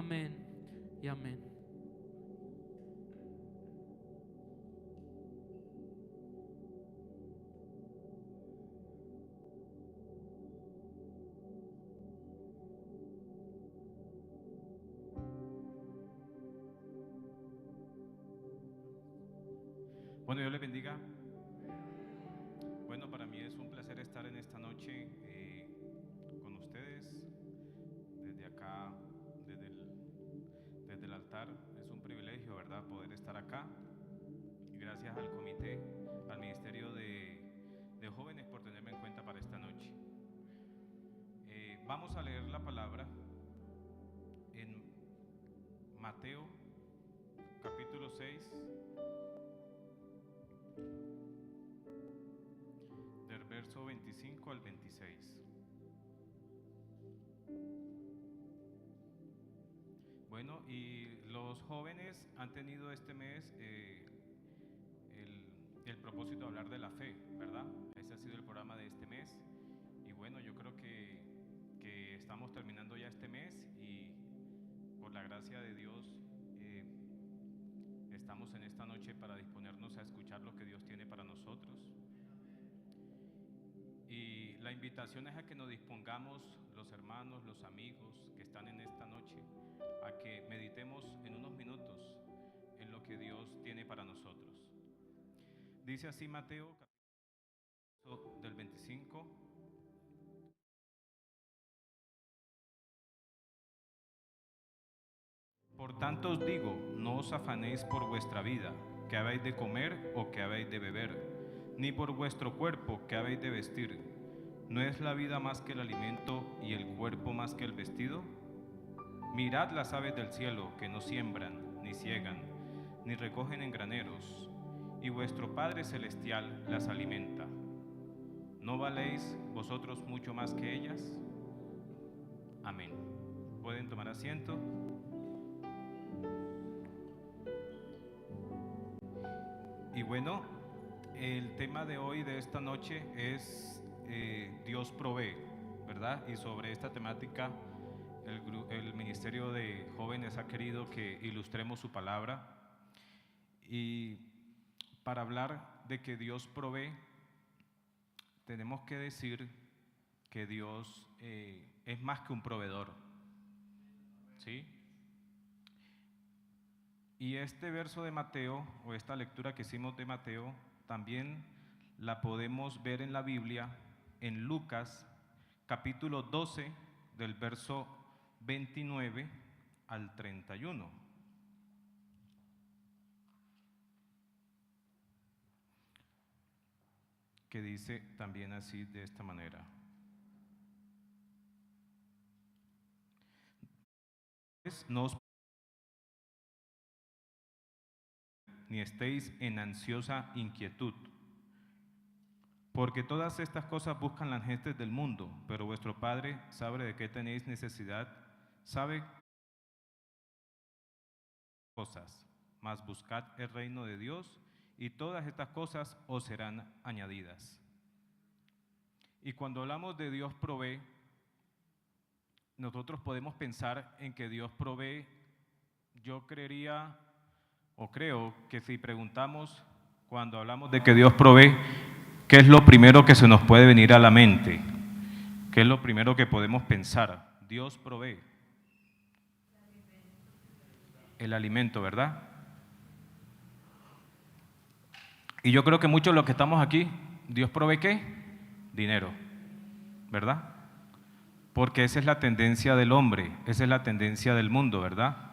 Amén y amén. Bueno, Dios les bendiga. Bueno, para mí es un placer estar en esta noche con ustedes desde acá, desde el altar. Es un privilegio, ¿verdad?, poder estar acá. Y gracias al comité, al Ministerio de Jóvenes por tenerme en cuenta para esta noche. Vamos a leer la palabra en Mateo capítulo 6, del verso 25 al 26. Bueno, y los jóvenes han tenido este mes el propósito de hablar de la fe, ¿verdad? Ese ha sido el programa de este mes. Y bueno, yo creo que estamos terminando ya este mes y por la gracia de Dios estamos en esta noche para disponernos a escuchar lo que Dios tiene para nosotros. Y la invitación es a que nos dispongamos, los hermanos, los amigos que están en esta noche, a que meditemos en unos minutos en lo que Dios tiene para nosotros. Dice así Mateo, capítulo del 25. Por tanto os digo, no os afanéis por vuestra vida, que habéis de comer o que habéis de beber, ni por vuestro cuerpo, que habéis de vestir. ¿No es la vida más que el alimento y el cuerpo más que el vestido? Mirad las aves del cielo, que no siembran, ni ciegan, ni recogen en graneros, y vuestro Padre Celestial las alimenta. ¿No valéis vosotros mucho más que ellas? Amén. ¿Pueden tomar asiento? Y bueno, el tema de hoy, de esta noche, es Dios provee, ¿verdad? Y sobre esta temática el Ministerio de Jóvenes ha querido que ilustremos su palabra. Y para hablar de que Dios provee, tenemos que decir que Dios es más que un proveedor, ¿sí? Y este verso de Mateo, o esta lectura que hicimos de Mateo, también la podemos ver en la Biblia, en Lucas, capítulo 12, del verso 29 al 31. Que dice también así, de esta manera. No os ni estéis en ansiosa inquietud, porque todas estas cosas buscan las gentes del mundo, pero vuestro Padre sabe de qué tenéis necesidad, sabe cosas, mas buscad el reino de Dios y todas estas cosas os serán añadidas. Y cuando hablamos de Dios provee, nosotros podemos pensar en que Dios provee. Yo creería o creo que si preguntamos cuando hablamos de que Dios provee, ¿qué es lo primero que se nos puede venir a la mente? ¿Qué es lo primero que podemos pensar? Dios provee el alimento, ¿verdad? Y yo creo que muchos de los que estamos aquí, Dios provee ¿qué? Dinero, ¿verdad? Porque esa es la tendencia del hombre, esa es la tendencia del mundo, ¿verdad?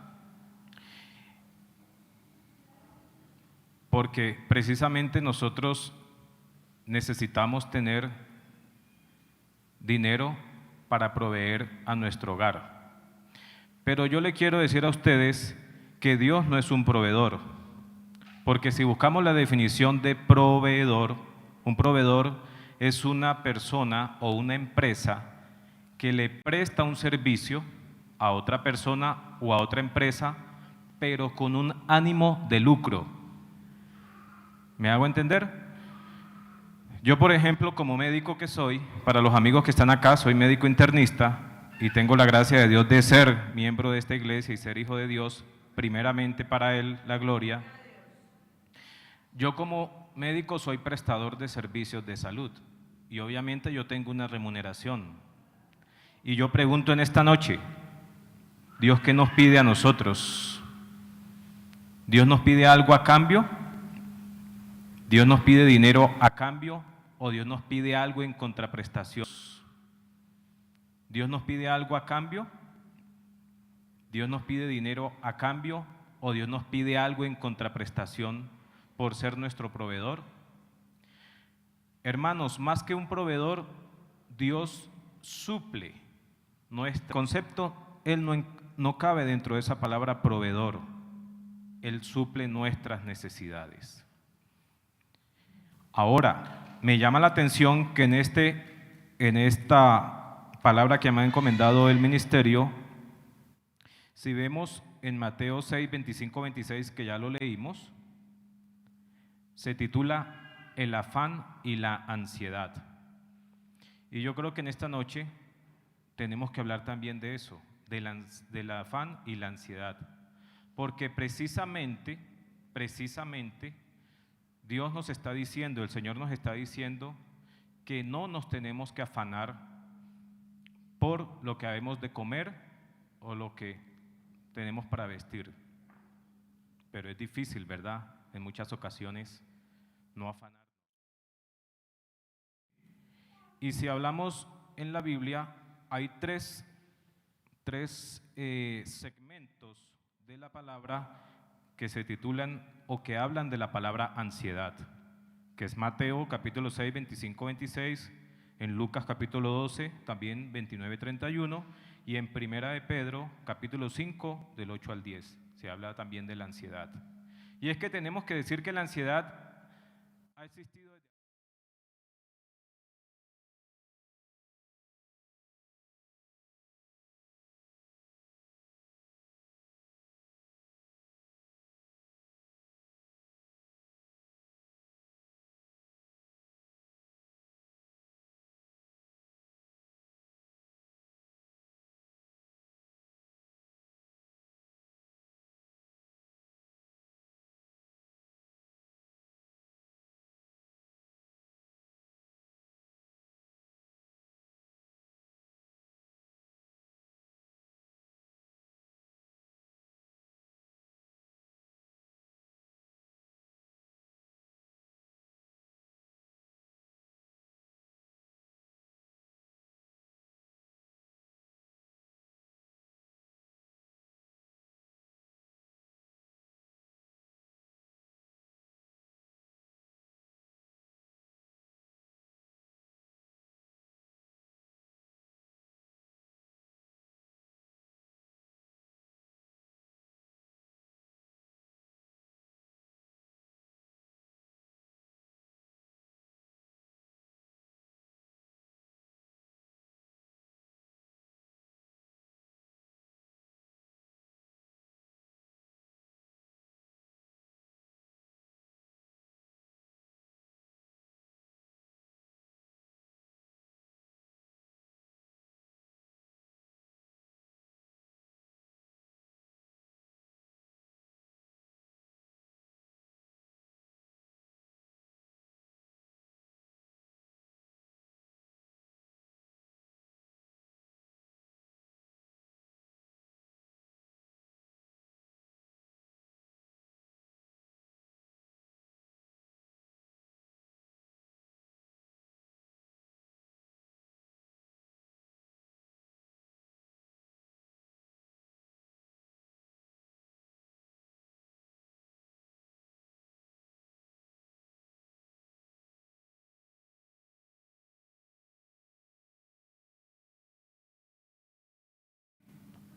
Porque precisamente nosotros necesitamos tener dinero para proveer a nuestro hogar. Pero yo le quiero decir a ustedes que Dios no es un proveedor, porque si buscamos la definición de proveedor, un proveedor es una persona o una empresa que le presta un servicio a otra persona o a otra empresa, pero con un ánimo de lucro. ¿Me hago entender? Yo, por ejemplo, como médico que soy, para los amigos que están acá, soy médico internista, y tengo la gracia de Dios de ser miembro de esta iglesia y ser hijo de Dios, primeramente para Él la gloria. Yo como médico soy prestador de servicios de salud y obviamente yo tengo una remuneración. Y yo pregunto en esta noche, ¿Dios qué nos pide a nosotros? ¿Dios nos pide algo a cambio? ¿Dios nos pide dinero a cambio o Dios nos pide algo en contraprestación? ¿Dios nos pide algo a cambio? ¿Dios nos pide dinero a cambio o Dios nos pide algo en contraprestación por ser nuestro proveedor? Hermanos, más que un proveedor, Dios suple nuestro concepto. Él no cabe dentro de esa palabra proveedor. Él suple nuestras necesidades. Ahora, me llama la atención que en esta palabra que me ha encomendado el ministerio, si vemos en Mateo 6, 25, 26, que ya lo leímos, se titula El afán y la ansiedad. Y yo creo que en esta noche tenemos que hablar también de eso, del afán y la ansiedad. Porque precisamente, Dios nos está diciendo, el Señor nos está diciendo que no nos tenemos que afanar por lo que habemos de comer o lo que tenemos para vestir. Pero es difícil, ¿verdad? En muchas ocasiones no afanar. Y si hablamos en la Biblia, hay tres segmentos de la palabra que se titulan o que hablan de la palabra ansiedad, que es Mateo capítulo 6, 25, 26, en Lucas capítulo 12, también 29, 31, y en Primera de Pedro capítulo 5, del 8 al 10, se habla también de la ansiedad. Y es que tenemos que decir que la ansiedad ha existido desde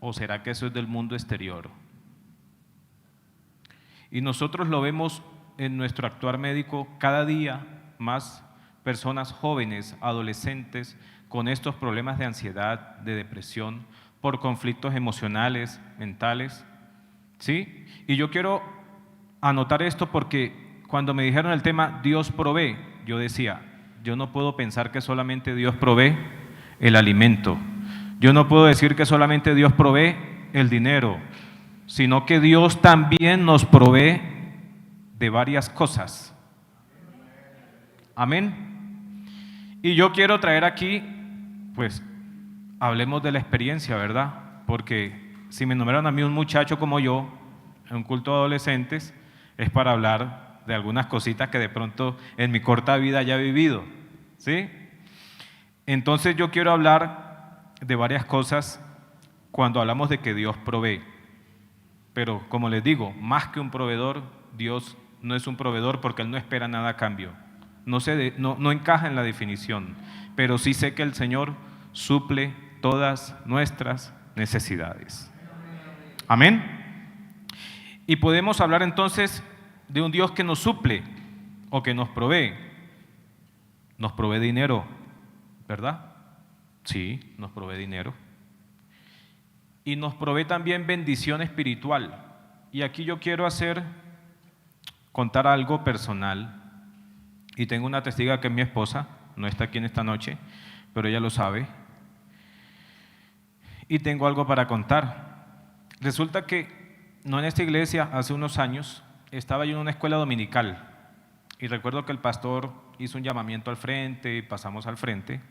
¿o será que eso es del mundo exterior? Y nosotros lo vemos en nuestro actuar médico cada día más personas jóvenes, adolescentes, con estos problemas de ansiedad, de depresión, por conflictos emocionales, mentales, ¿sí? Y yo quiero anotar esto porque cuando me dijeron el tema Dios provee, yo decía, yo no puedo pensar que solamente Dios provee el alimento. Yo no puedo decir que solamente Dios provee el dinero, sino que Dios también nos provee de varias cosas. Amén. Y yo quiero traer aquí, pues, hablemos de la experiencia, ¿verdad? Porque si me nombraron a mí un muchacho como yo, en un culto de adolescentes, es para hablar de algunas cositas que de pronto en mi corta vida ya he vivido, ¿sí? Entonces yo quiero hablar de varias cosas cuando hablamos de que Dios provee. Pero como les digo, más que un proveedor, Dios no es un proveedor porque Él no espera nada a cambio. No encaja en la definición, pero sí sé que el Señor suple todas nuestras necesidades. Amén. Y podemos hablar entonces de un Dios que nos suple o que nos provee. Nos provee dinero, ¿verdad? Sí, nos provee dinero. Y nos provee también bendición espiritual. Y aquí yo quiero contar algo personal. Y tengo una testiga que es mi esposa, no está aquí en esta noche, pero ella lo sabe. Y tengo algo para contar. Resulta que, no en esta iglesia, hace unos años, estaba yo en una escuela dominical. Y recuerdo que el pastor hizo un llamamiento al frente, pasamos al frente.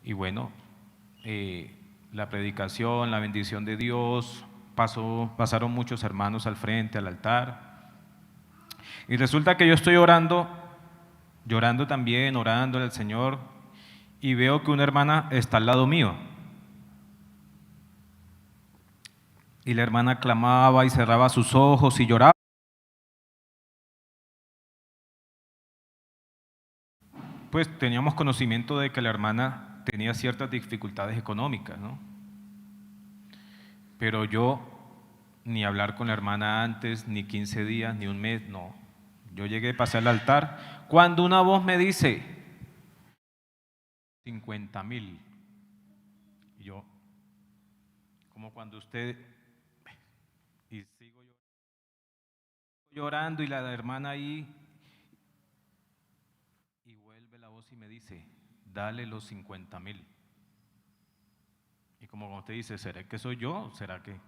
Y bueno, la predicación, la bendición de Dios, pasaron muchos hermanos al frente, al altar. Y resulta que yo estoy orando también, orándole al Señor, y veo que una hermana está al lado mío. Y la hermana clamaba y cerraba sus ojos y lloraba. Pues teníamos conocimiento de que la hermana tenía ciertas dificultades económicas, ¿no? Pero yo, ni hablar con la hermana antes, ni 15 días, ni un mes, no. Yo llegué, pasé al altar, cuando una voz me dice, 50,000. Y yo, como cuando usted, y sigo llorando y la hermana ahí, y vuelve la voz y me dice, dale los 50,000. Y como usted dice, ¿será que soy yo? ¿Será que?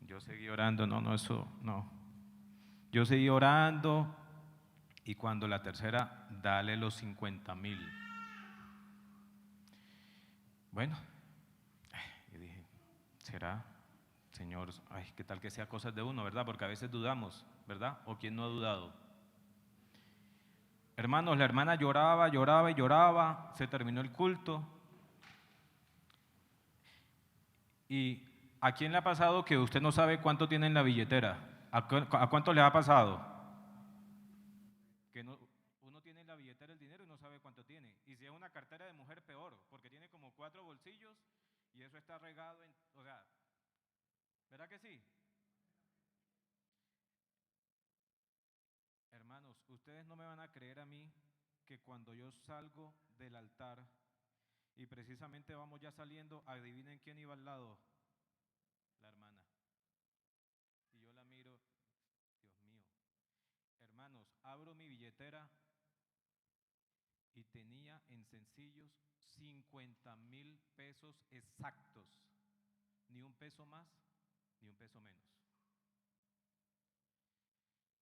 Yo seguí orando, eso, no. Yo seguí orando y cuando la tercera, dale los 50,000. Bueno, y dije, ¿será? Señor, ay, qué tal que sea cosas de uno, ¿verdad? Porque a veces dudamos, ¿verdad? ¿O quién no ha dudado? Hermanos, la hermana lloraba, lloraba y lloraba, se terminó el culto. ¿Y a quién le ha pasado que usted no sabe cuánto tiene en la billetera? ¿A cuánto le ha pasado? Que uno tiene en la billetera el dinero y no sabe cuánto tiene. Y si es una cartera de mujer, peor, porque tiene como 4 bolsillos y eso está regado en, o sea, ¿verdad que sí? Hermanos, ustedes no me van a creer a mí que cuando yo salgo del altar y precisamente vamos ya saliendo, adivinen quién iba al lado, la hermana. Y yo la miro, Dios mío. Hermanos, abro mi billetera y tenía en sencillos 50,000 pesos exactos, ni un peso más, ni un peso menos.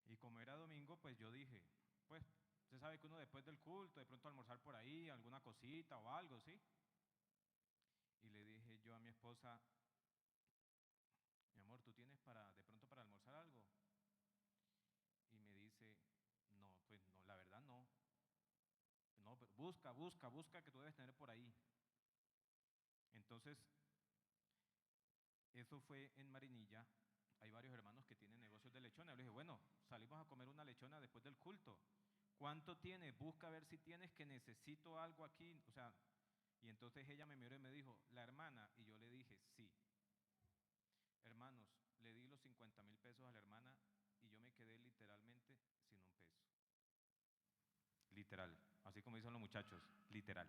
Y como era domingo, pues yo dije, pues, usted sabe que uno después del culto, de pronto almorzar por ahí, alguna cosita o algo, ¿sí? Y le dije yo a mi esposa, mi amor, ¿tú tienes de pronto para almorzar algo? Y me dice, no, pues no, la verdad no. No, pero busca que tú debes tener por ahí. Entonces, eso fue en Marinilla. Hay varios hermanos que tienen negocios de lechona. Yo le dije, bueno, salimos a comer una lechona después del culto. ¿Cuánto tienes? Busca a ver si tienes, que necesito algo aquí. O sea, y entonces ella me miró y me dijo, la hermana. Y yo le dije, sí. Hermanos, le di los 50,000 pesos a la hermana y yo me quedé literalmente sin un peso. Literal. Así como dicen los muchachos, literal.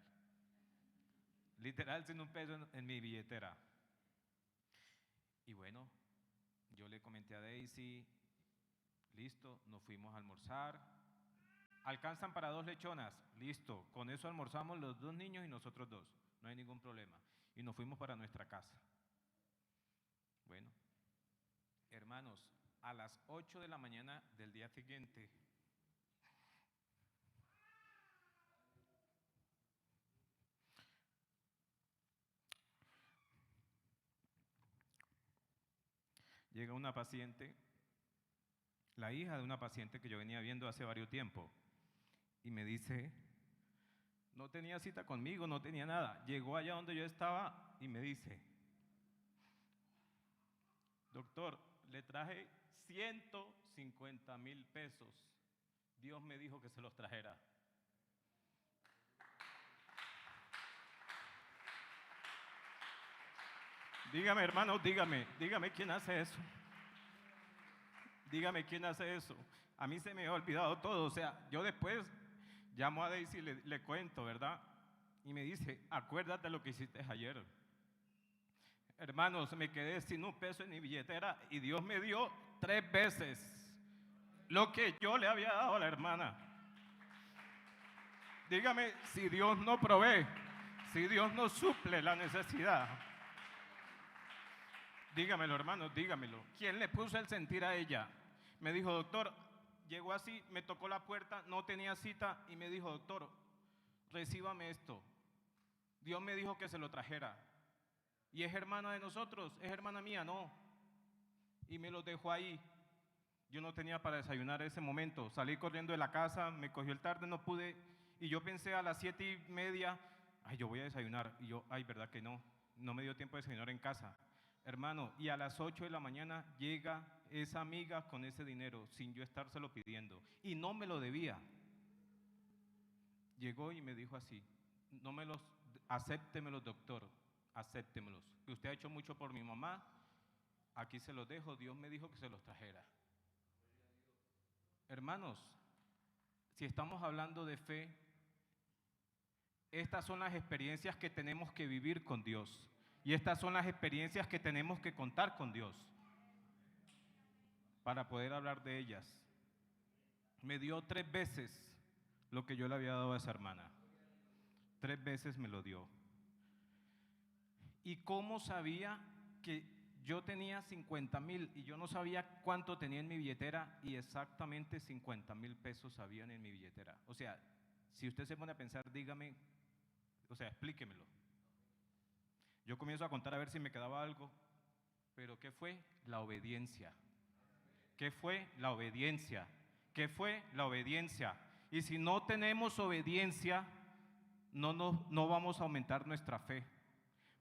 Literal sin un peso en mi billetera. Y bueno, yo le comenté a Daisy, listo, nos fuimos a almorzar. ¿Alcanzan para 2 lechonas? Listo, con eso almorzamos los 2 niños y nosotros 2. no hay ningún problema. Y nos fuimos para nuestra casa. Bueno, hermanos, a las 8 de la mañana del día siguiente, llega una paciente, la hija de una paciente que yo venía viendo hace varios tiempos, y me dice, no tenía cita conmigo, no tenía nada. Llegó allá donde yo estaba y me dice, doctor, le traje 150,000 pesos. Dios me dijo que se los trajera. Dígame, hermano, dígame quién hace eso. Dígame quién hace eso. A mí se me ha olvidado todo. O sea, yo después llamo a Daisy y le cuento, ¿verdad? Y me dice, acuérdate lo que hiciste ayer. Hermanos, me quedé sin un peso en mi billetera y Dios me dio 3 veces lo que yo le había dado a la hermana. Dígame si Dios no provee, si Dios no suple la necesidad. Dígamelo, hermano, dígamelo. ¿Quién le puso el sentir a ella? Me dijo, doctor, llegó así, me tocó la puerta, no tenía cita y me dijo, doctor, recíbame esto. Dios me dijo que se lo trajera. ¿Y es hermana de nosotros? ¿Es hermana mía? No. Y me lo dejó ahí. Yo no tenía para desayunar ese momento. Salí corriendo de la casa, me cogió el tarde, no pude. Y yo pensé a las 7:30, ay, yo voy a desayunar. Y yo, ay, verdad que no me dio tiempo de desayunar en casa. Hermano, y a las 8 de la mañana llega esa amiga con ese dinero sin yo estárselo pidiendo. Y no me lo debía. Llegó y me dijo así, no me los, acéptemelos, doctor, acéptemelos. Que usted ha hecho mucho por mi mamá, aquí se los dejo, Dios me dijo que se los trajera. Hermanos, si estamos hablando de fe, estas son las experiencias que tenemos que vivir con Dios. Y estas son las experiencias que tenemos que contar con Dios para poder hablar de ellas. Me dio 3 veces lo que yo le había dado a esa hermana. 3 veces me lo dio. ¿Y cómo sabía que yo tenía 50,000 y yo no sabía cuánto tenía en mi billetera y exactamente 50,000 pesos habían en mi billetera? O sea, si usted se pone a pensar, dígame, o sea, explíquemelo. Yo comienzo a contar a ver si me quedaba algo, pero ¿qué fue? La obediencia. ¿Qué fue? La obediencia. ¿Qué fue? La obediencia. Y si no tenemos obediencia, no vamos a aumentar nuestra fe.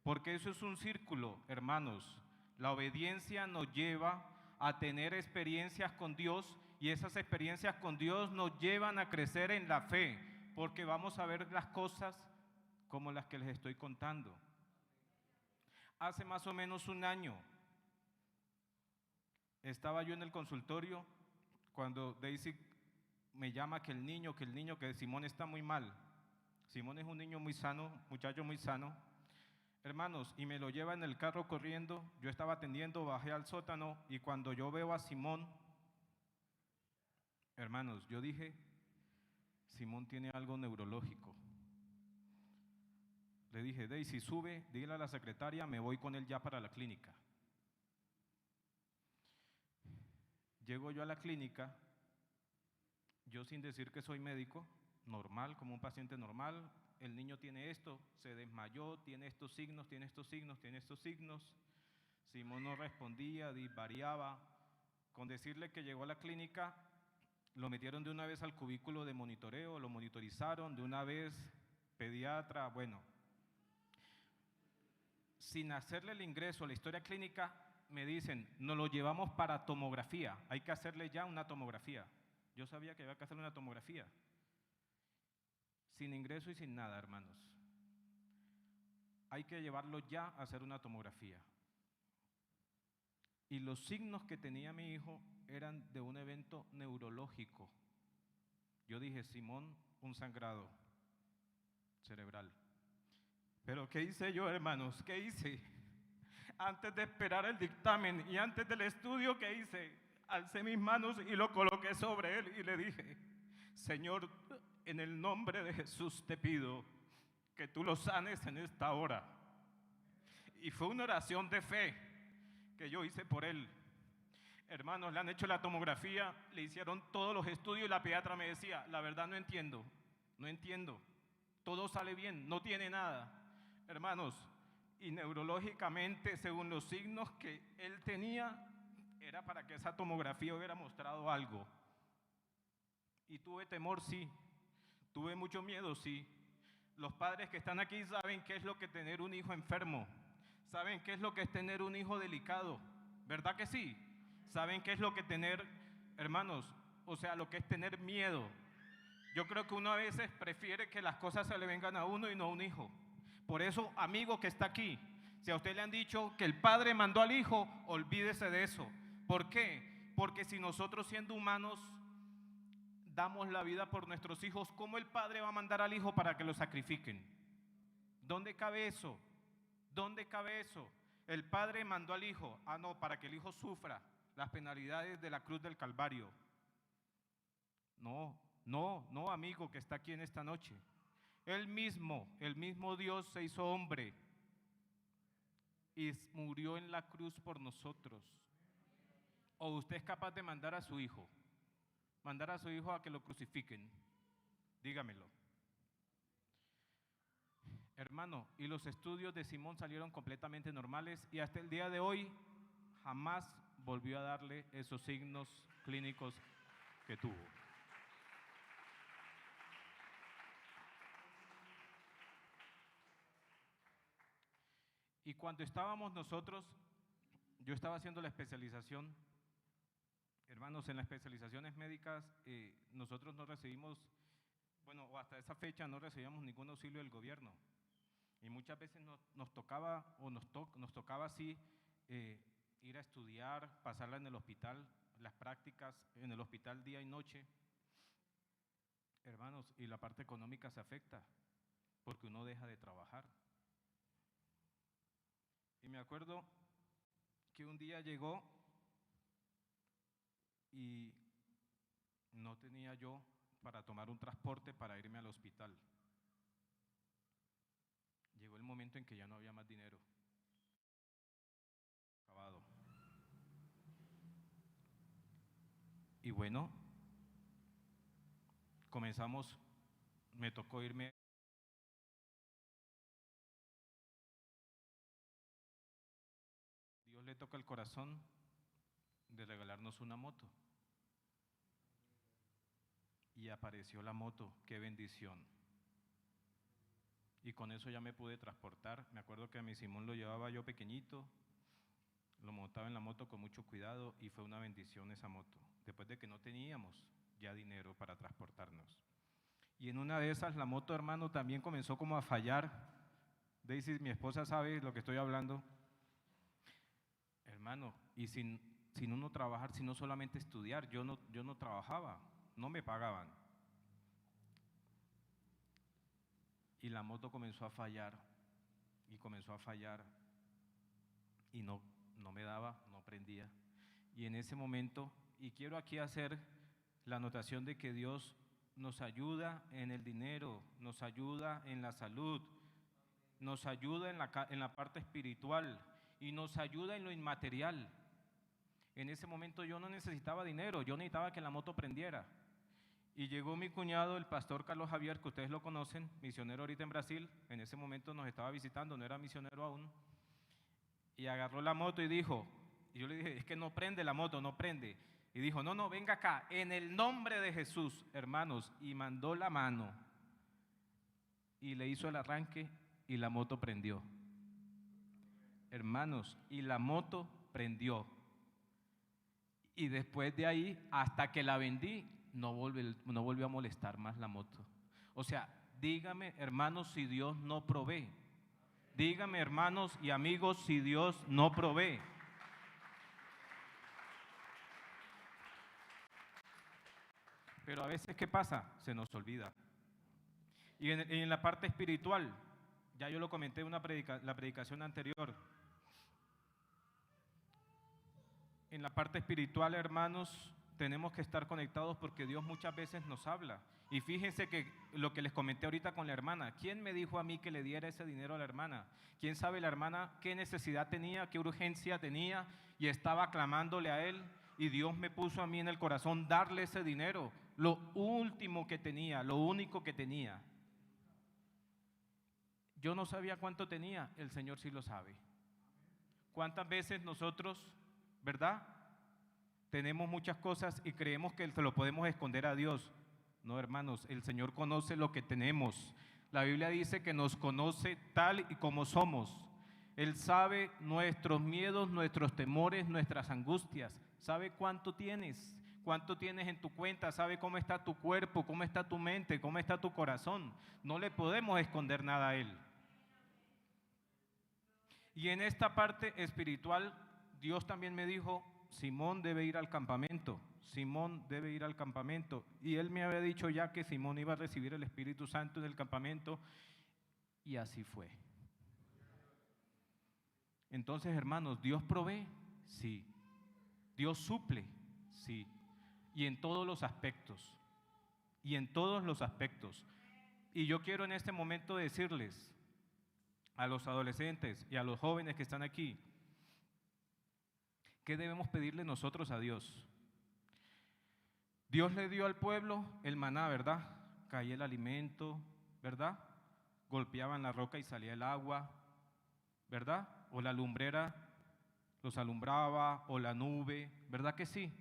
Porque eso es un círculo, hermanos. La obediencia nos lleva a tener experiencias con Dios y esas experiencias con Dios nos llevan a crecer en la fe, porque vamos a ver las cosas como las que les estoy contando. Hace más o menos un año estaba yo en el consultorio cuando Daisy me llama que Simón está muy mal. Simón es un niño muy sano, muchacho muy sano. Hermanos, y me lo lleva en el carro corriendo. Yo estaba atendiendo, bajé al sótano y cuando yo veo a Simón, hermanos, yo dije, Simón tiene algo neurológico. Le dije, Daisy, sube, dile a la secretaria, me voy con él ya para la clínica. Llego yo a la clínica, yo sin decir que soy médico, normal, como un paciente normal. El niño tiene esto, se desmayó, tiene estos signos, tiene estos signos, tiene estos signos. Simón no respondía, disvariaba. Con decirle que llegó a la clínica, lo metieron de una vez al cubículo de monitoreo, lo monitorizaron de una vez, pediatra, bueno. Sin hacerle el ingreso a la historia clínica, me dicen, nos lo llevamos para tomografía, hay que hacerle ya una tomografía. Yo sabía que había que hacerle una tomografía. Sin ingreso y sin nada, hermanos. Hay que llevarlo ya a hacer una tomografía. Y los signos que tenía mi hijo eran de un evento neurológico. Yo dije, Simón, un sangrado cerebral. Pero ¿qué hice yo, hermanos? ¿Qué hice? Antes de esperar el dictamen y antes del estudio, ¿qué hice? Alcé mis manos y lo coloqué sobre él y le dije, Señor, en el nombre de Jesús te pido que tú lo sanes en esta hora. Y fue una oración de fe que yo hice por él. Hermanos, le han hecho la tomografía, le hicieron todos los estudios y la pediatra me decía, la verdad no entiendo, todo sale bien, no tiene nada. Hermanos, y neurológicamente, según los signos que él tenía, era para que esa tomografía hubiera mostrado algo. Y tuve temor, sí, tuve mucho miedo, sí. Los padres que están aquí saben qué es lo que tener un hijo enfermo, saben qué es lo que es tener un hijo delicado, ¿verdad que sí? Saben qué es lo que tener, hermanos, o sea, lo que es tener miedo. Yo creo que uno a veces prefiere que las cosas se le vengan a uno y no a un hijo. Por eso, amigo que está aquí, si a usted le han dicho que el padre mandó al hijo, olvídese de eso. ¿Por qué? Porque si nosotros siendo humanos damos la vida por nuestros hijos, ¿cómo el padre va a mandar al hijo para que lo sacrifiquen? ¿Dónde cabe eso? ¿Dónde cabe eso? El padre mandó al hijo, no, para que el hijo sufra las penalidades de la cruz del Calvario. No, amigo que está aquí en esta noche. El mismo Dios se hizo hombre y murió en la cruz por nosotros. ¿O usted es capaz de mandar a su hijo a que lo crucifiquen? Dígamelo. Hermano, y los estudios de Simón salieron completamente normales y hasta el día de hoy jamás volvió a darle esos signos clínicos que tuvo. Y cuando estábamos nosotros, yo estaba haciendo la especialización, hermanos, en las especializaciones médicas nosotros no recibimos, o hasta esa fecha no recibíamos ningún auxilio del gobierno. Y muchas veces nos tocaba así ir a estudiar, pasarla en el hospital, las prácticas en el hospital día y noche. Hermanos, y la parte económica se afecta porque uno deja de trabajar. Y me acuerdo que un día llegó y no tenía yo para tomar un transporte para irme al hospital. Llegó el momento en que ya no había más dinero. Acabado. Y bueno, comenzamos, me tocó irme. Dios le toca el corazón de regalarnos una moto. Y apareció la moto, qué bendición. Y con eso ya me pude transportar. Me acuerdo que a mi Simón lo llevaba yo pequeñito, lo montaba en la moto con mucho cuidado y fue una bendición esa moto. Después de que no teníamos ya dinero para transportarnos. Y en una de esas la moto, hermano, también comenzó como a fallar. Daisy, mi esposa, sabe lo que estoy hablando. Hermano, y sin uno trabajar, sino solamente estudiar, yo no trabajaba, no me pagaban. Y la moto comenzó a fallar, y no me daba, no prendía. Y en ese momento, y quiero aquí hacer la anotación de que Dios nos ayuda en el dinero, nos ayuda en la salud, nos ayuda en la parte espiritual y nos ayuda en lo inmaterial. En ese momento yo no necesitaba dinero, yo necesitaba que la moto prendiera. Y llegó mi cuñado, el pastor Carlos Javier, que ustedes lo conocen, misionero ahorita en Brasil, en ese momento nos estaba visitando, no era misionero aún, y agarró la moto y dijo, y yo le dije, es que no prende la moto, no prende. Y dijo, no, venga acá, en el nombre de Jesús, hermanos, y mandó la mano, y le hizo el arranque, y la moto prendió. Hermanos, y la moto prendió. Y después de ahí, hasta que la vendí, no volvió a molestar más la moto. O sea, dígame, hermanos, si Dios no provee. Dígame, hermanos y amigos, si Dios no provee. Pero a veces, ¿qué pasa? Se nos olvida. Y en la parte espiritual, ya yo lo comenté en la predicación anterior. En la parte espiritual, hermanos, tenemos que estar conectados porque Dios muchas veces nos habla. Y fíjense que lo que les comenté ahorita con la hermana, ¿quién me dijo a mí que le diera ese dinero a la hermana? ¿Quién sabe la hermana qué necesidad tenía, qué urgencia tenía y estaba clamándole a él? Y Dios me puso a mí en el corazón darle ese dinero, lo último que tenía, lo único que tenía. Yo no sabía cuánto tenía, el Señor sí lo sabe. ¿Cuántas veces nosotros, verdad? Tenemos muchas cosas y creemos que se lo podemos esconder a Dios. No, hermanos, el Señor conoce lo que tenemos. La Biblia dice que nos conoce tal y como somos. Él sabe nuestros miedos, nuestros temores, nuestras angustias. Sabe cuánto tienes en tu cuenta, sabe cómo está tu cuerpo, cómo está tu mente, cómo está tu corazón. No le podemos esconder nada a Él. Y en esta parte espiritual, Dios también me dijo, Simón debe ir al campamento, Simón debe ir al campamento. Y Él me había dicho ya que Simón iba a recibir el Espíritu Santo en el campamento, y así fue. Entonces, hermanos, ¿Dios provee? Sí. ¿Dios suple? Sí. Y en todos los aspectos, y en todos los aspectos. Y yo quiero en este momento decirles a los adolescentes y a los jóvenes que están aquí, ¿qué debemos pedirle nosotros a Dios? Dios le dio al pueblo el maná, ¿verdad? Caía el alimento, ¿verdad? Golpeaban la roca y salía el agua, ¿verdad? O la lumbrera los alumbraba, o la nube, ¿verdad que sí?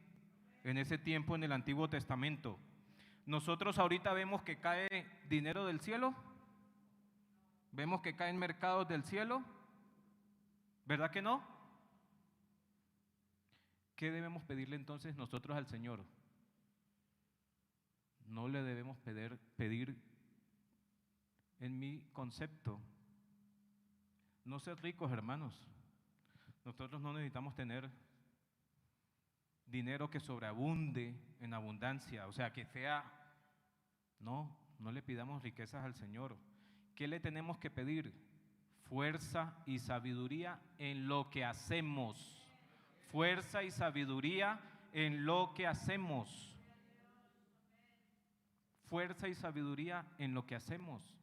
En ese tiempo en el Antiguo Testamento. Nosotros ahorita vemos que cae dinero del cielo, vemos que caen mercados del cielo, ¿verdad que no? ¿Qué debemos pedirle entonces nosotros al Señor? No le debemos pedir en mi concepto, no ser ricos, hermanos. Nosotros no necesitamos tener dinero que sobreabunde en abundancia, o sea, que sea, no le pidamos riquezas al Señor. ¿Qué le tenemos que pedir? Fuerza y sabiduría en lo que hacemos. Fuerza y sabiduría en lo que hacemos. Fuerza y sabiduría en lo que hacemos.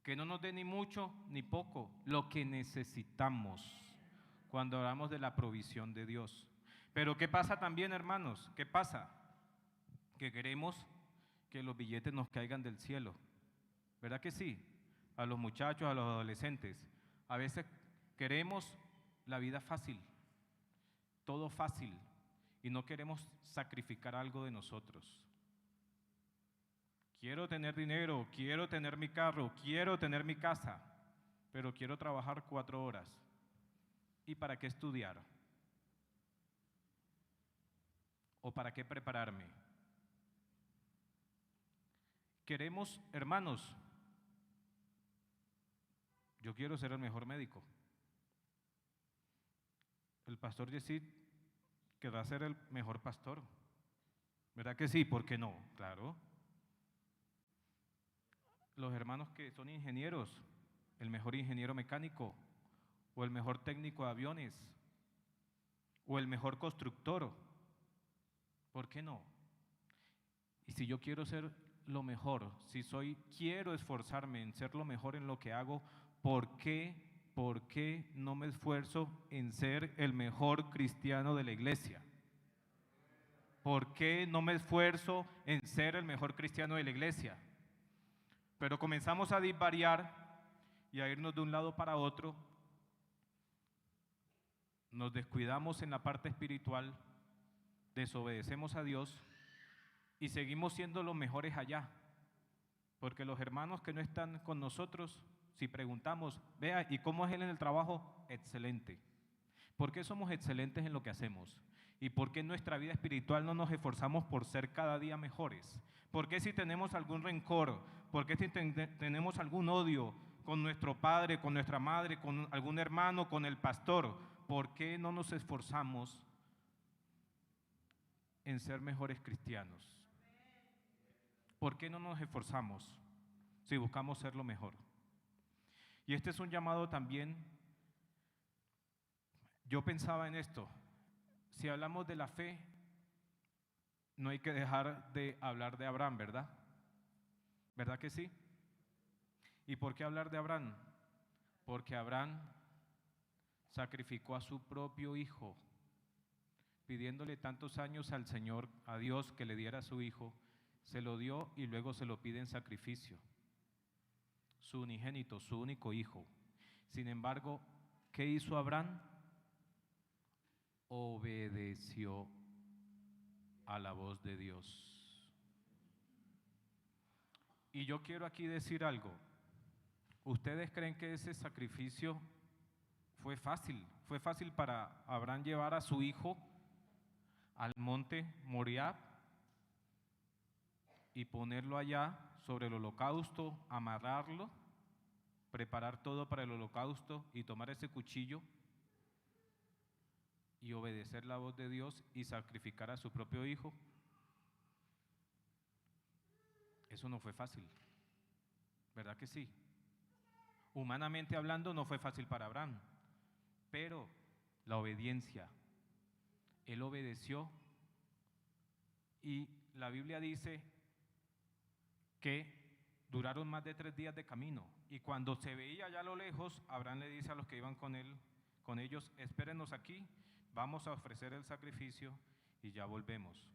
Que no nos dé ni mucho ni poco, lo que necesitamos cuando hablamos de la provisión de Dios. Pero ¿qué pasa también, hermanos? ¿Qué pasa? Que queremos que los billetes nos caigan del cielo. ¿Verdad que sí? A los muchachos, a los adolescentes. A veces queremos la vida fácil, todo fácil, y no queremos sacrificar algo de nosotros. Quiero tener dinero, quiero tener mi carro, quiero tener mi casa, pero quiero trabajar 4 horas. ¿Y para qué estudiar? ¿O para qué prepararme? Queremos, hermanos, yo quiero ser el mejor médico. El pastor Yesid querrá ser el mejor pastor. ¿Verdad que sí? ¿Por qué no? Claro. Los hermanos que son ingenieros, el mejor ingeniero mecánico, o el mejor técnico de aviones, o el mejor constructor. ¿Por qué no? Y si yo quiero ser lo mejor, quiero esforzarme en ser lo mejor en lo que hago, ¿por qué no me esfuerzo en ser el mejor cristiano de la iglesia? ¿Por qué no me esfuerzo en ser el mejor cristiano de la iglesia? Pero comenzamos a disvariar y a irnos de un lado para otro. Nos descuidamos en la parte espiritual, desobedecemos a Dios y seguimos siendo los mejores allá. Porque los hermanos que no están con nosotros, si preguntamos, vea, ¿y cómo es él en el trabajo? Excelente. ¿Por qué somos excelentes en lo que hacemos? ¿Y por qué en nuestra vida espiritual no nos esforzamos por ser cada día mejores? ¿Por qué si tenemos algún rencor? ¿Por qué si tenemos algún odio con nuestro padre, con nuestra madre, con algún hermano, con el pastor? ¿Por qué no nos esforzamos en ser mejores cristianos? ¿Por qué no nos esforzamos si buscamos ser lo mejor? Y este es un llamado también. Yo pensaba en esto. Si hablamos de la fe, no hay que dejar de hablar de Abraham, ¿verdad? ¿Verdad que sí? ¿Y por qué hablar de Abraham? Porque Abraham sacrificó a su propio hijo, pidiéndole tantos años al Señor, a Dios, que le diera a su hijo. Se lo dio y luego se lo pide en sacrificio, su unigénito, su único hijo. Sin embargo, ¿qué hizo Abraham? Obedeció a la voz de Dios. Y yo quiero aquí decir algo. ¿Ustedes creen que ese sacrificio fue fácil? ¿Fue fácil para Abraham llevar a su hijo al monte Moriah y ponerlo allá sobre el holocausto, amarrarlo, preparar todo para el holocausto y tomar ese cuchillo y obedecer la voz de Dios y sacrificar a su propio hijo? Eso no fue fácil, ¿verdad que sí? Humanamente hablando no fue fácil para Abraham, pero la obediencia, él obedeció, y la Biblia dice que duraron más de 3 días de camino, y cuando se veía allá a lo lejos, Abraham le dice a los que iban con él, con ellos: espérenos aquí, vamos a ofrecer el sacrificio y ya volvemos.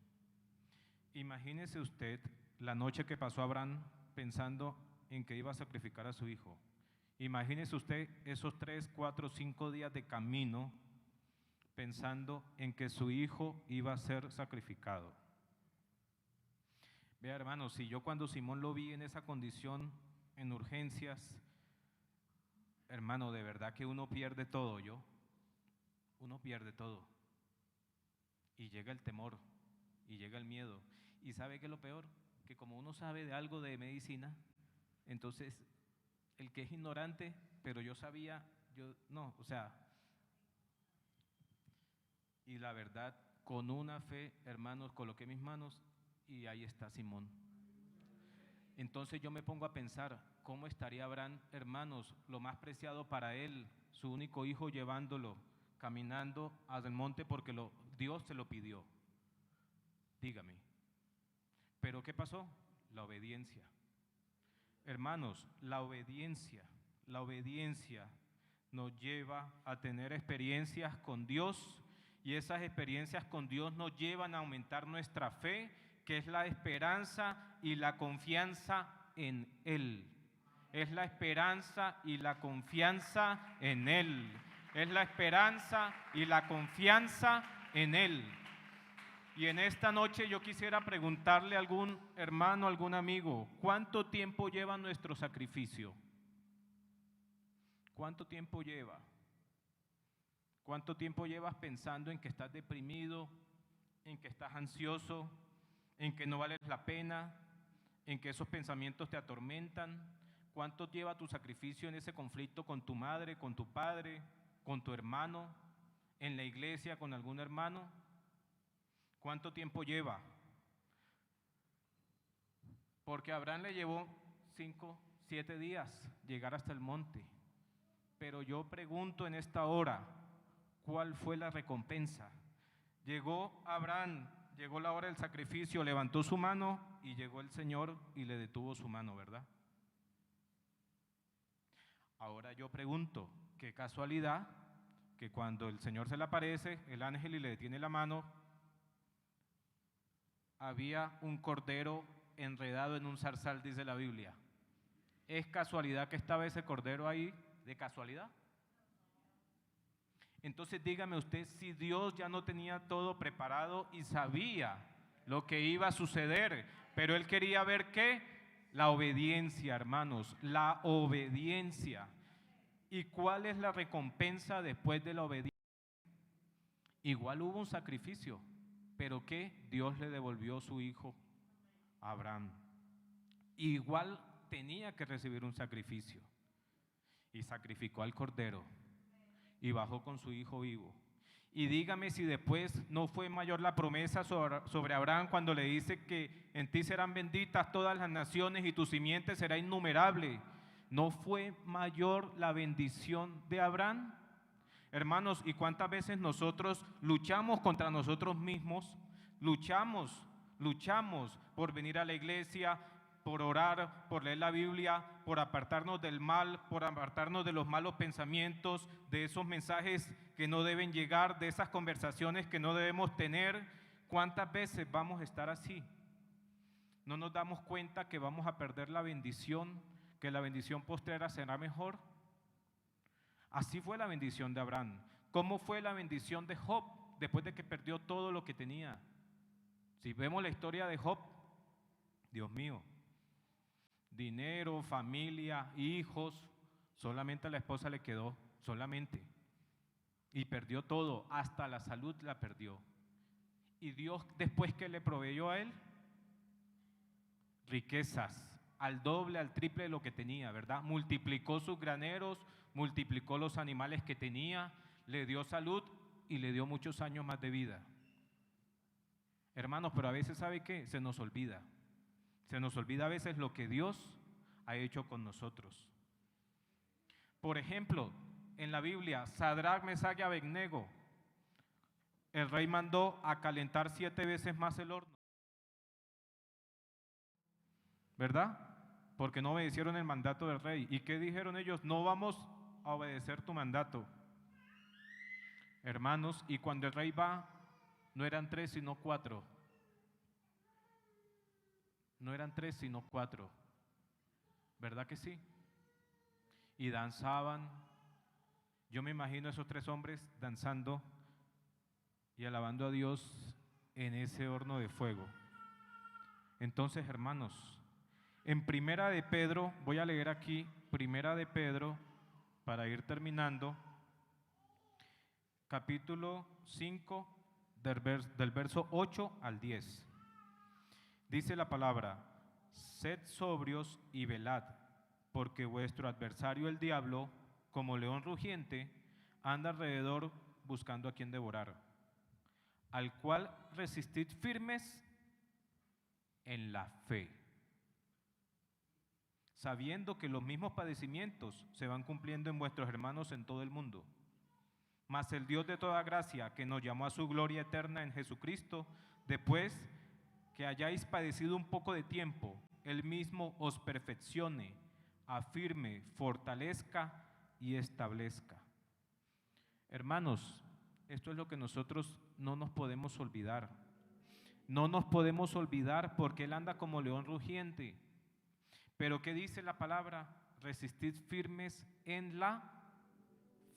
Imagínese usted la noche que pasó Abraham pensando en que iba a sacrificar a su hijo. Imagínese usted esos 3, 4, 5 días de camino pensando en que su hijo iba a ser sacrificado. Vea, hermanos, si yo cuando Simón lo vi en esa condición, en urgencias, hermano, de verdad que uno pierde todo, uno pierde todo. Y llega el temor, y llega el miedo. ¿Y sabe qué es lo peor? Que como uno sabe de algo de medicina, entonces el que es ignorante, pero yo sabía, no, o sea, y la verdad, con una fe, hermanos, coloqué mis manos y ahí está Simón. Entonces yo me pongo a pensar, ¿cómo estaría Abraham, hermanos? Lo más preciado para él, su único hijo, llevándolo, caminando al monte porque Dios se lo pidió. Dígame. ¿Pero qué pasó? La obediencia. Hermanos, la obediencia nos lleva a tener experiencias con Dios, y esas experiencias con Dios nos llevan a aumentar nuestra fe, que es la esperanza y la confianza en Él. Es la esperanza y la confianza en Él. Es la esperanza y la confianza en Él. Y en esta noche yo quisiera preguntarle a algún hermano, algún amigo: ¿cuánto tiempo lleva nuestro sacrificio? ¿Cuánto tiempo lleva? ¿Cuánto tiempo llevas pensando en que estás deprimido, en que estás ansioso, en que no vales la pena, en que esos pensamientos te atormentan? ¿Cuánto lleva tu sacrificio en ese conflicto con tu madre, con tu padre, con tu hermano, en la iglesia con algún hermano? ¿Cuánto tiempo lleva? Porque a Abraham le llevó 5, 7 días llegar hasta el monte. Pero yo pregunto en esta hora, ¿cuál fue la recompensa? Llegó Abraham, llegó la hora del sacrificio, levantó su mano y llegó el Señor y le detuvo su mano, ¿verdad? Ahora yo pregunto, qué casualidad que cuando el Señor se le aparece, el ángel, y le detiene la mano, había un cordero enredado en un zarzal, dice la Biblia. ¿Es casualidad que estaba ese cordero ahí? ¿De casualidad? Entonces dígame usted, si Dios ya no tenía todo preparado y sabía lo que iba a suceder, pero Él quería ver ¿qué? La obediencia, hermanos, la obediencia. ¿Y cuál es la recompensa después de la obediencia? Igual hubo un sacrificio, pero ¿qué? Dios le devolvió su hijo a Abraham. Igual tenía que recibir un sacrificio, y sacrificó al cordero y bajó con su hijo vivo. Y dígame si después no fue mayor la promesa sobre Abraham cuando le dice que en ti serán benditas todas las naciones y tu simiente será innumerable. ¿No fue mayor la bendición de Abraham? Hermanos, ¿y cuántas veces nosotros luchamos contra nosotros mismos? Luchamos luchamos por venir a la iglesia, por orar, por leer la Biblia, por apartarnos del mal, por apartarnos de los malos pensamientos, de esos mensajes que no deben llegar, de esas conversaciones que no debemos tener. ¿Cuántas veces vamos a estar así? ¿No nos damos cuenta que vamos a perder la bendición, que la bendición postrera será mejor? Así fue la bendición de Abraham. ¿Cómo fue la bendición de Job después de que perdió todo lo que tenía? Si vemos la historia de Job, Dios mío, dinero, familia, hijos, solamente a la esposa le quedó, solamente. Y perdió todo, hasta la salud la perdió. Y Dios, después que le proveyó a él, riquezas, al doble, al triple de lo que tenía, ¿verdad? Multiplicó sus graneros, multiplicó los animales que tenía, le dio salud y le dio muchos años más de vida. Hermanos, pero a veces, ¿sabe qué? Se nos olvida. Se nos olvida a veces lo que Dios ha hecho con nosotros. Por ejemplo, en la Biblia, Sadrac, Mesach y Abednego, el rey mandó a calentar 7 veces más el horno, ¿verdad? Porque no obedecieron el mandato del rey. ¿Y qué dijeron ellos? No vamos a obedecer tu mandato. Hermanos, y cuando el rey va, no eran 3 sino 4. No eran 3 sino 4. ¿Verdad que sí? Y danzaban. Yo me imagino a esos 3 hombres danzando y alabando a Dios en ese horno de fuego. Entonces, hermanos, en Primera de Pedro, voy a leer aquí Primera de Pedro para ir terminando, capítulo 5 del verso 8 al 10. Dice la palabra: sed sobrios y velad, porque vuestro adversario el diablo, como león rugiente, anda alrededor buscando a quien devorar, al cual resistid firmes en la fe, sabiendo que los mismos padecimientos se van cumpliendo en vuestros hermanos en todo el mundo. Mas el Dios de toda gracia, que nos llamó a su gloria eterna en Jesucristo, después que hayáis padecido un poco de tiempo, Él mismo os perfeccione, afirme, fortalezca y establezca. Hermanos, esto es lo que nosotros no nos podemos olvidar. No nos podemos olvidar porque Él anda como león rugiente. Pero ¿qué dice la palabra? Resistid firmes en la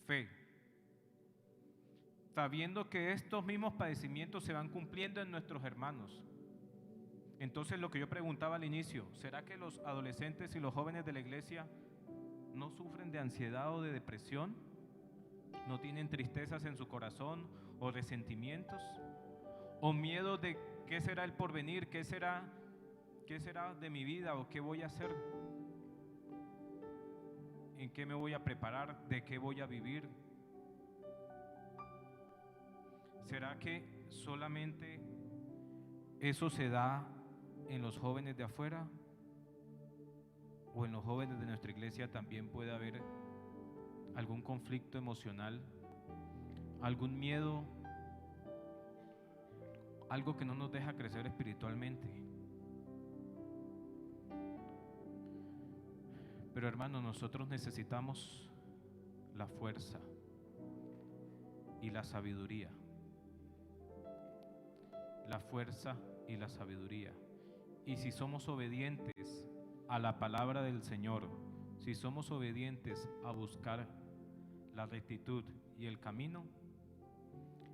fe, sabiendo que estos mismos padecimientos se van cumpliendo en nuestros hermanos. Entonces, lo que yo preguntaba al inicio, ¿será que los adolescentes y los jóvenes de la iglesia no sufren de ansiedad o de depresión? ¿No tienen tristezas en su corazón o resentimientos? ¿O miedo de qué será el porvenir? ¿Qué será de mi vida o qué voy a hacer? ¿En qué me voy a preparar? ¿De qué voy a vivir? ¿Será que solamente eso se da en los jóvenes de afuera? ¿O en los jóvenes de nuestra iglesia también puede haber algún conflicto emocional, algún miedo, algo que no nos deja crecer espiritualmente? Pero hermanos, nosotros necesitamos la fuerza y la sabiduría. La fuerza y la sabiduría. Y si somos obedientes a la palabra del Señor, si somos obedientes a buscar la rectitud y el camino,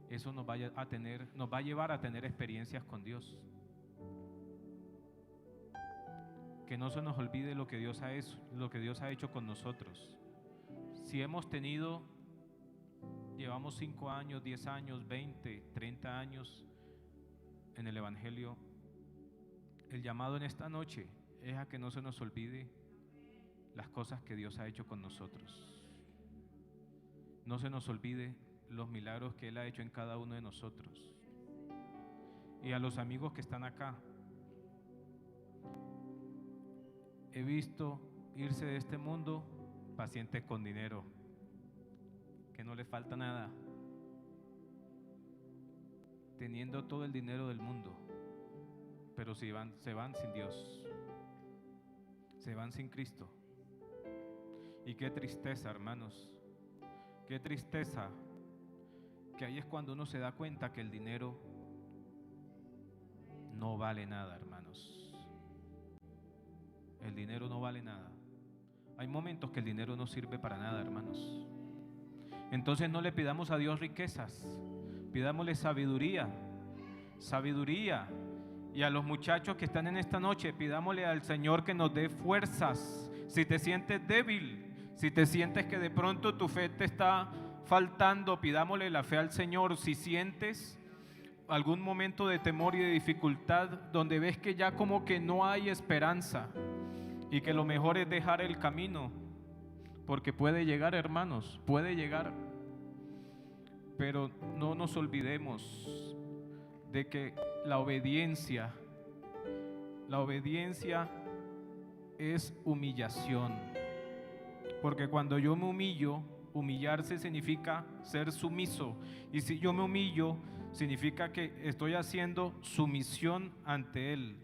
eso nos va a llevar a tener experiencias con Dios. Que no se nos olvide lo que Dios ha hecho con nosotros. Si llevamos 5 años, 10 años, 20, 30 años en el Evangelio, el llamado en esta noche es a que no se nos olvide las cosas que Dios ha hecho con nosotros. No se nos olvide los milagros que Él ha hecho en cada uno de nosotros. Y a los amigos que están acá, he visto irse de este mundo pacientes con dinero, que no les falta nada, teniendo todo el dinero del mundo, pero se van sin Dios, se van sin Cristo. Y qué tristeza, hermanos, qué tristeza, que ahí es cuando uno se da cuenta que el dinero no vale nada, hermanos. El dinero no vale nada. Hay momentos que el dinero no sirve para nada, hermanos. Entonces no le pidamos a Dios riquezas, pidámosle sabiduría. Y a los muchachos que están en esta noche, pidámosle al Señor que nos dé fuerzas. Si te sientes débil, si te sientes que de pronto tu fe te está faltando, pidámosle la fe al Señor. Si sientes algún momento de temor y de dificultad, donde ves que ya como que no hay esperanza y que lo mejor es dejar el camino, porque puede llegar, hermanos, puede llegar. Pero no nos olvidemos de que la obediencia es humillación. Porque cuando yo me humillo, humillarse significa ser sumiso. Y si yo me humillo, significa que estoy haciendo sumisión ante Él.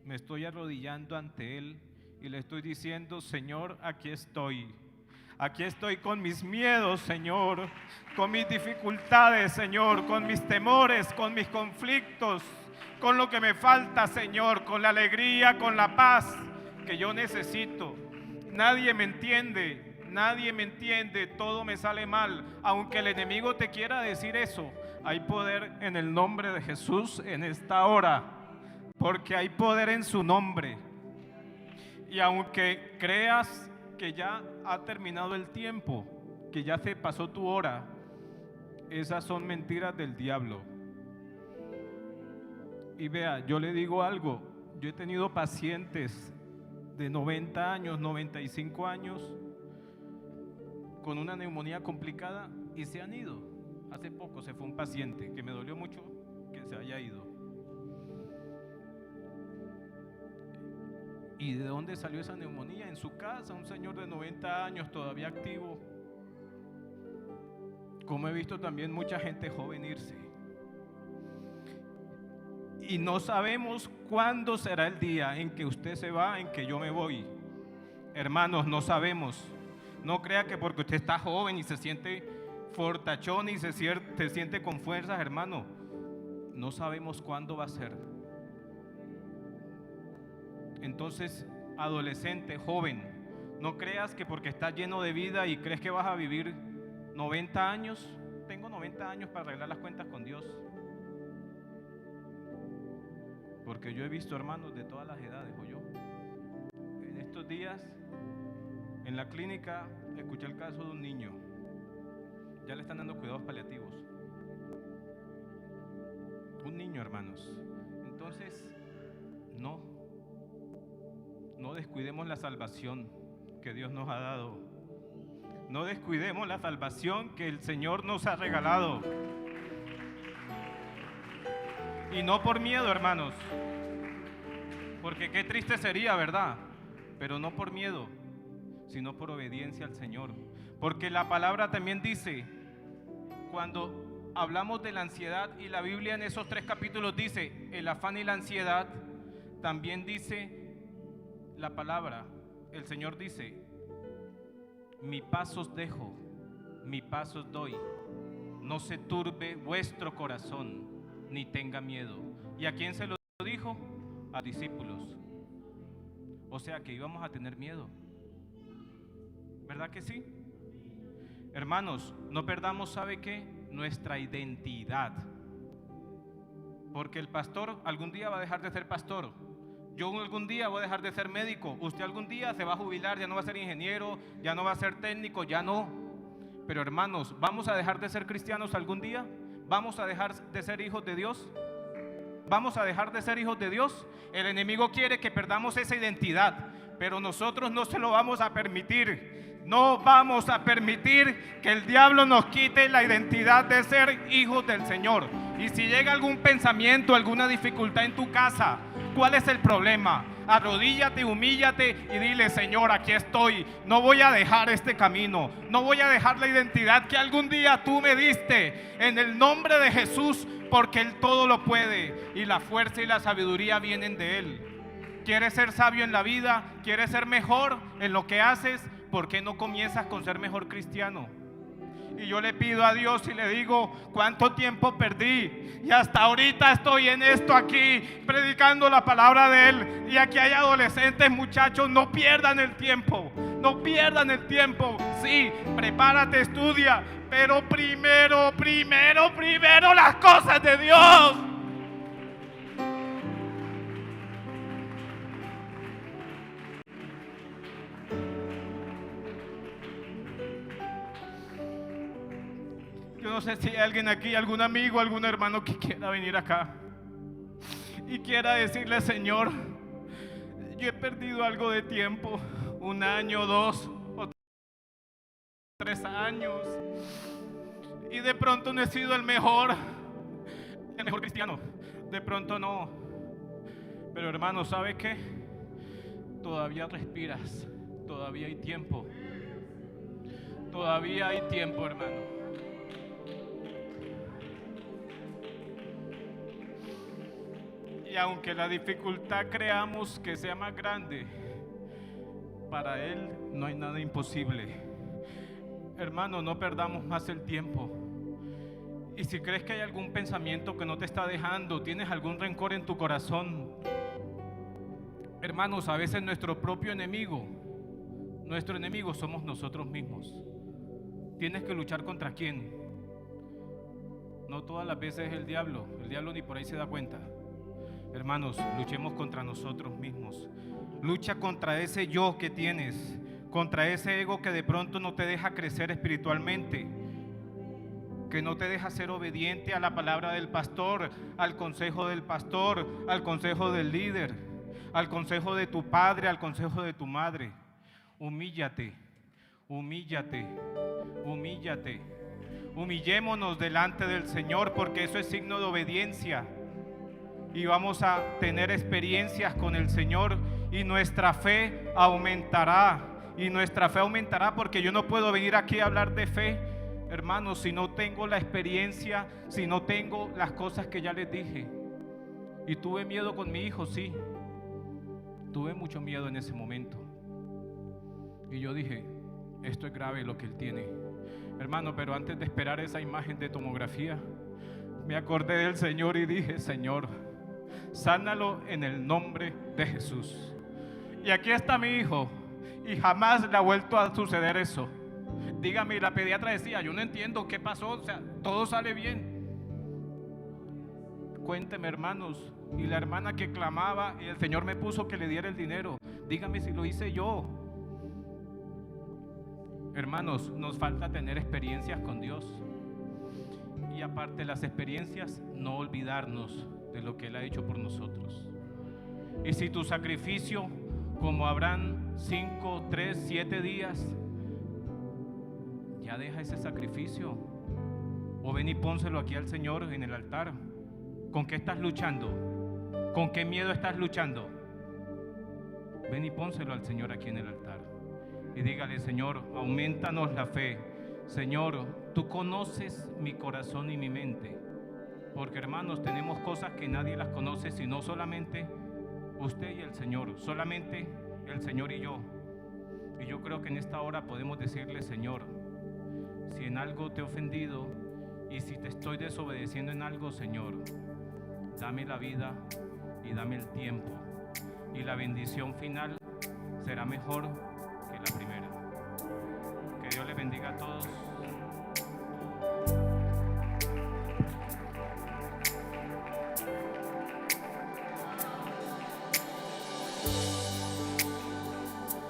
Me estoy arrodillando ante Él y le estoy diciendo: Señor, aquí estoy. Aquí estoy con mis miedos, Señor, con mis dificultades, Señor, con mis temores, con mis conflictos, con lo que me falta, Señor, con la alegría, con la paz que yo necesito. Nadie me entiende, todo me sale mal. Aunque el enemigo te quiera decir eso, hay poder en el nombre de Jesús en esta hora, porque hay poder en su nombre. Y aunque creas que ya ha terminado el tiempo, que ya se pasó tu hora, esas son mentiras del diablo. Y vea, yo le digo algo, yo he tenido pacientes de 90 años, 95 años, con una neumonía complicada y se han ido. Hace poco se fue un paciente que me dolió mucho que se haya ido. ¿Y de dónde salió esa neumonía? En su casa, un señor de 90 años todavía activo. Como he visto también mucha gente joven irse. Y no sabemos cuándo será el día en que usted se va, en que yo me voy. Hermanos, no sabemos. No crea que porque usted está joven y se siente fortachón y se siente con fuerzas, hermano. No sabemos cuándo va a ser. Entonces, adolescente, joven, no creas que porque estás lleno de vida y crees que vas a vivir 90 años. Tengo 90 años para arreglar las cuentas con Dios. Porque yo he visto hermanos de todas las edades, o yo. En estos días, en la clínica, escuché el caso de un niño. Ya le están dando cuidados paliativos. Un niño, hermanos. Entonces, no descuidemos la salvación que Dios nos ha dado. No descuidemos la salvación que el Señor nos ha regalado. Y no por miedo, hermanos, porque qué triste sería, ¿verdad? Pero no por miedo, sino por obediencia al Señor. Porque la palabra también dice, cuando hablamos de la ansiedad, y la Biblia en esos 3 capítulos dice el afán y la ansiedad, también dice la palabra, el Señor dice: mi paz os dejo, mi paz os doy, no se turbe vuestro corazón, ni tenga miedo. ¿Y a quién se lo dijo? A discípulos. O sea que íbamos a tener miedo, ¿verdad que sí? Hermanos, no perdamos, ¿sabe qué? Nuestra identidad. Porque el pastor algún día va a dejar de ser pastor. Yo algún día voy a dejar de ser médico. Usted algún día se va a jubilar, ya no va a ser ingeniero, ya no va a ser técnico, ya no. Pero hermanos, ¿vamos a dejar de ser cristianos algún día? ¿Vamos a dejar de ser hijos de Dios? ¿Vamos a dejar de ser hijos de Dios? El enemigo quiere que perdamos esa identidad, pero nosotros no se lo vamos a permitir. No vamos a permitir que el diablo nos quite la identidad de ser hijos del Señor. Y si llega algún pensamiento, alguna dificultad en tu casa, ¿cuál es el problema? arrodíllate, humíllate y dile: Señor, aquí estoy, no voy a dejar este camino, no voy a dejar la identidad que algún día tú me diste, en el nombre de Jesús, porque Él todo lo puede y la fuerza y la sabiduría vienen de Él. ¿Quieres ser sabio en la vida? ¿Quieres ser mejor en lo que haces? ¿Por qué no comienzas con ser mejor cristiano? Y yo le pido a Dios y le digo: ¿cuánto tiempo perdí? Y hasta ahorita estoy en esto aquí, predicando la palabra de Él. Y aquí hay adolescentes, muchachos, no pierdan el tiempo. No pierdan el tiempo. Sí, prepárate, estudia, pero primero las cosas de Dios. Yo no sé si hay alguien aquí, algún amigo, algún hermano que quiera venir acá y quiera decirle: Señor, yo he perdido algo de tiempo, 1 año, 2 o 3 años, y de pronto no he sido el mejor cristiano, de pronto no. Pero hermano, ¿sabe qué? Todavía respiras, todavía hay tiempo, hermano. Y aunque la dificultad creamos que sea más grande, para Él no hay nada imposible. Hermano, no perdamos más el tiempo. Y si crees que hay algún pensamiento que no te está dejando, tienes algún rencor en tu corazón, hermanos, a veces nuestro enemigo somos nosotros mismos. Tienes que luchar contra quién. No todas las veces es el diablo ni por ahí se da cuenta. Hermanos, luchemos contra nosotros mismos. Lucha contra ese yo que tienes, contra ese ego que de pronto no te deja crecer espiritualmente, que no te deja ser obediente a la palabra del pastor, al consejo del pastor, al consejo del líder, al consejo de tu padre, al consejo de tu madre. Humíllate, humíllate, humíllate. Humillémonos delante del Señor, porque eso es signo de obediencia. Y vamos a tener experiencias con el Señor y nuestra fe aumentará. Y nuestra fe aumentará, porque yo no puedo venir aquí a hablar de fe, hermanos, si no tengo la experiencia, si no tengo las cosas que ya les dije. Y tuve miedo con mi hijo, sí. Tuve mucho miedo en ese momento. Y yo dije: esto es grave lo que él tiene. Hermano, pero antes de esperar esa imagen de tomografía, me acordé del Señor y dije: Señor, sánalo en el nombre de Jesús. Y aquí está mi hijo, y jamás le ha vuelto a suceder eso. Dígame, la pediatra decía: yo no entiendo qué pasó, o sea, todo sale bien. Cuénteme, hermanos. Y la hermana que clamaba, y el Señor me puso que le diera el dinero. Dígame si lo hice yo. Hermanos, nos falta tener experiencias con Dios. Y aparte de las experiencias, no olvidarnos de lo que Él ha hecho por nosotros. Y si tu sacrificio, como habrán 5, 3, 7 días, ya deja ese sacrificio, o ven y pónselo aquí al Señor en el altar. ¿Con qué estás luchando? ¿Con qué miedo estás luchando? Ven y pónselo al Señor aquí en el altar y dígale: Señor, aumentanos la fe. Señor, tú conoces mi corazón y mi mente, porque hermanos, tenemos cosas que nadie las conoce, sino solamente usted y el Señor, solamente el Señor y yo. Y yo creo que en esta hora podemos decirle: Señor, si en algo te he ofendido y si te estoy desobedeciendo en algo, Señor, dame la vida y dame el tiempo, y la bendición final será mejor que la primera. Que Dios les bendiga a todos.